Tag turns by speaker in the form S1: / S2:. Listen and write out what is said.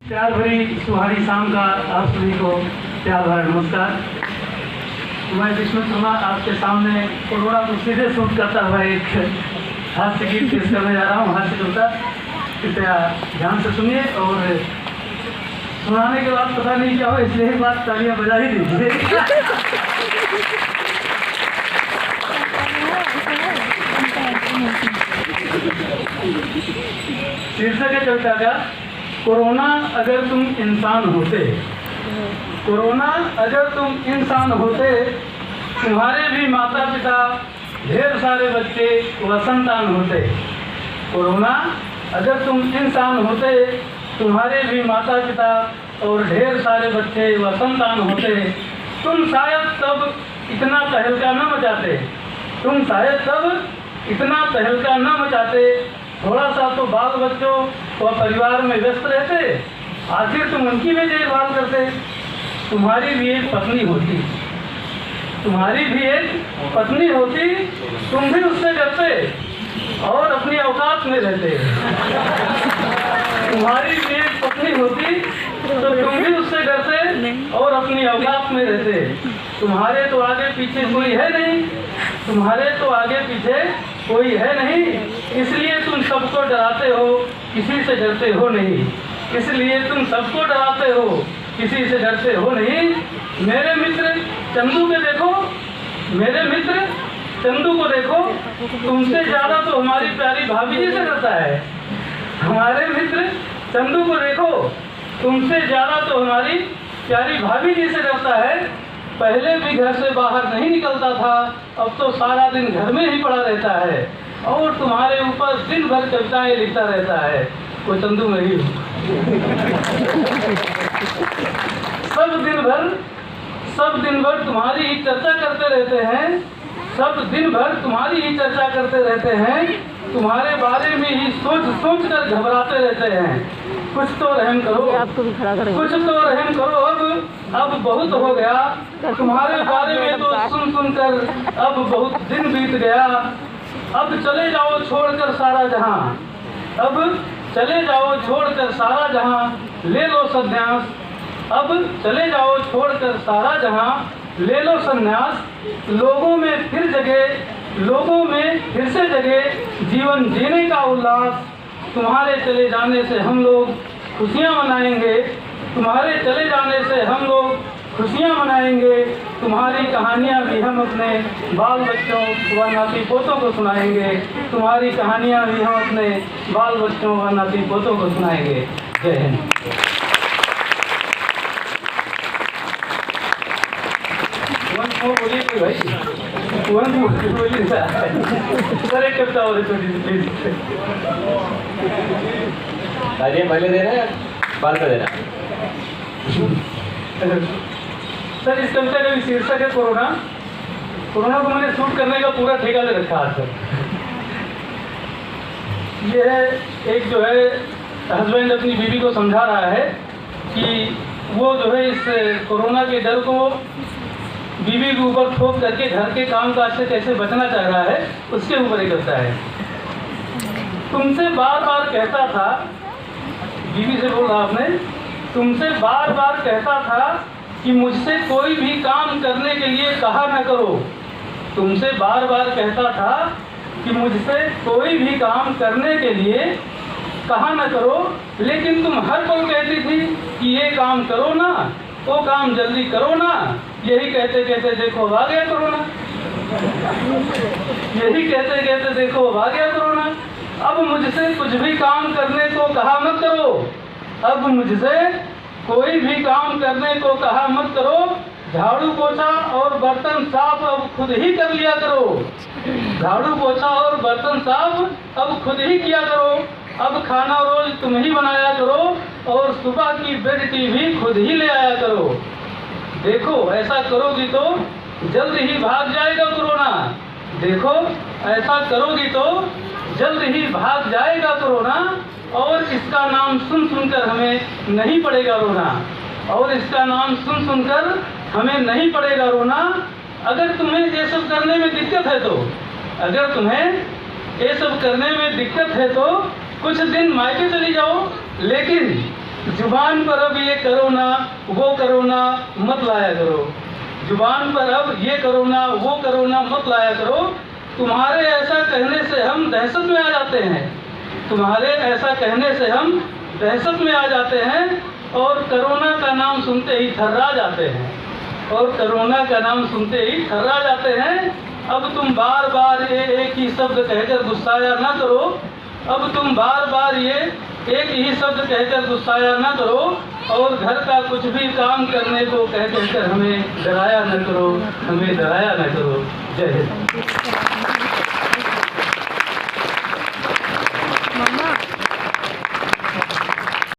S1: प्यार भरी सुहानी शाम का आप सभी को प्यार भरा नमस्कार। मैं विष्णु शर्मा आपके सामने कोरोना को सीधे शूट करता हुआ एक हास्य गीत पेश करने जा रहा हूँ। हास्य होता कृपया ध्यान से सुनिए और सुनाने के बाद पता नहीं क्या हो, इसलिए एक बात तालियां बजा ही दीजिए। शीर्षक है कविता का, कोरोना अगर तुम इंसान होते। कोरोना अगर तुम इंसान होते, तुम्हारे भी माता पिता, ढेर सारे बच्चे व संतान होते। कोरोना अगर तुम इंसान होते, तुम्हारे भी माता पिता और ढेर सारे बच्चे व संतान होते। तुम शायद तब इतना तहलका न मचाते। तुम शायद तब इतना तहलका न मचाते। थोड़ा सा तो बाल बच्चों व परिवार में व्यस्त रहते। आखिर तुम उनकी भी देखभाल करते। तुम्हारी भी एक पत्नी होती। तुम्हारी भी एक पत्नी होती, तुम भी उससे करते और अपनी औकात में रहते। तुम्हारी भी एक पत्नी होती तो तुम भी उससे करते और अपनी औकात में रहते। तुम्हारे तो आगे पीछे कोई है नहीं। तुम्हारे तो आगे पीछे कोई है नहीं, इसलिए तुम सबको डराते हो, किसी से डरते हो नहीं। इसलिए तुम सबको डराते हो, किसी से डरते हो नहीं। मेरे मित्र चंदू के देखो, मेरे मित्र चंदू को देखो, तुमसे ज़्यादा तो हमारी प्यारी भाभी जी से डरता है। हमारे मित्र चंदू को देखो, तुमसे ज़्यादा तो हमारी प्यारी भाभी जी से डरता है। पहले भी घर से बाहर नहीं निकलता था, अब तो सारा दिन घर में ही पड़ा रहता है और तुम्हारे ऊपर दिन भर कविताएं लिखता रहता है। वो चंदू में ही सब दिन भर तुम्हारी ही चर्चा करते रहते हैं। सब दिन भर तुम्हारी ही चर्चा करते रहते हैं। तुम्हारे बारे में ही सोच सोच कर घबराते रहते हैं। कुछ तो रहम करो, आपको भी खड़ा करें। कुछ तो रहम करो, अब बहुत हो गया। तुम्हारे बारे में तो सुन सुन कर अब बहुत दिन बीत गया। अब चले जाओ छोड़कर सारा जहां। अब चले जाओ छोड़कर सारा जहां, ले लो संन्यास। अब चले जाओ छोड़कर सारा जहां, ले लो संन्यास। लोगों में फिर जगह, लोगों में फिर से जगह जीवन जीने का उल्लास। तुम्हारे चले जाने से हम लोग खुशियाँ मनाएंगे। तुम्हारे चले जाने से हम लोग खुशियाँ मनाएंगे। तुम्हारी कहानियाँ भी हम अपने बाल बच्चों व नाती पोतों को सुनाएंगे। तुम्हारी कहानियाँ भी हम अपने बाल बच्चों व नाती पोतों को सुनाएंगे। जय हिंद। बोलिए कोई भाई, बोलिए सर, एक कविता और प्लीज।
S2: अरे पहले दे रहे हैं, बाद में देना।
S1: सर, इस कविता का भी शीर्षक है कोरोना। कोरोना को मैंने शूट करने का पूरा ठेका ले रखा है सर। ये है एक जो है हस्बैंड अपनी बीवी को समझा रहा है कि वो जो है इस कोरोना के डर को बीवी के ऊपर थोप करके घर के काम काज से कैसे बचना चाह रहा है, उसके ऊपर एक कविता है। तुमसे बार बार कहता था, बीवी से बोल रहा आपने, तुमसे बार बार कहता था कि मुझसे कोई भी काम करने के लिए कहा न करो। तुमसे बार बार कहता था कि मुझसे कोई भी काम करने के लिए कहा न करो, लेकिन तुम हर पल कहती थी कि ये काम करो ना, वो काम जल्दी करो ना। यही कहते कहते देखो अब आ गया कोरोना। यही कहते कहते देखो अब आ गया कोरोना। अब मुझसे कुछ भी काम करने को कहा मत करो। अब मुझसे कोई भी काम करने को कहा मत करो। झाड़ू पोछा और बर्तन साफ अब खुद ही कर लिया करो। झाड़ू पोछा और बर्तन साफ अब खुद ही किया करो। अब खाना रोज तुम ही बनाया करो और सुबह की बेड टी भी खुद ही ले आया करो। देखो ऐसा करोगी तो जल्द ही भाग जाएगा कोरोना। देखो ऐसा करोगी तो जल्द ही भाग जाएगा कोरोना। और इसका नाम सुन सुनकर हमें नहीं पड़ेगा रोना। और इसका नाम सुन सुनकर हमें नहीं पड़ेगा रोना। अगर तुम्हें ये सब करने में दिक्कत है तो, अगर तुम्हें ये सब करने में दिक्कत है तो कुछ दिन मायके चली जाओ, जुबान पर अब ये करो ना वो करो ना मत लाया करो। जुबान पर अब ये करो ना वो करो ना मत लाया करो। तुम्हारे ऐसा कहने से हम दहशत में आ जाते हैं। तुम्हारे ऐसा कहने से हम दहशत में आ जाते हैं और कोरोना का नाम सुनते ही थर्रा जाते हैं। और कोरोना का नाम सुनते ही थर्रा जाते हैं। अब तुम बार बार ये एक ही शब्द कहकर गुस्साया ना करो। अब तुम बार बार ये एक ही शब्द कहकर गुस्साया ना करो। और घर का कुछ भी काम करने को कहकर हमें डराया न करो, हमें डराया न करो। जय हिंद।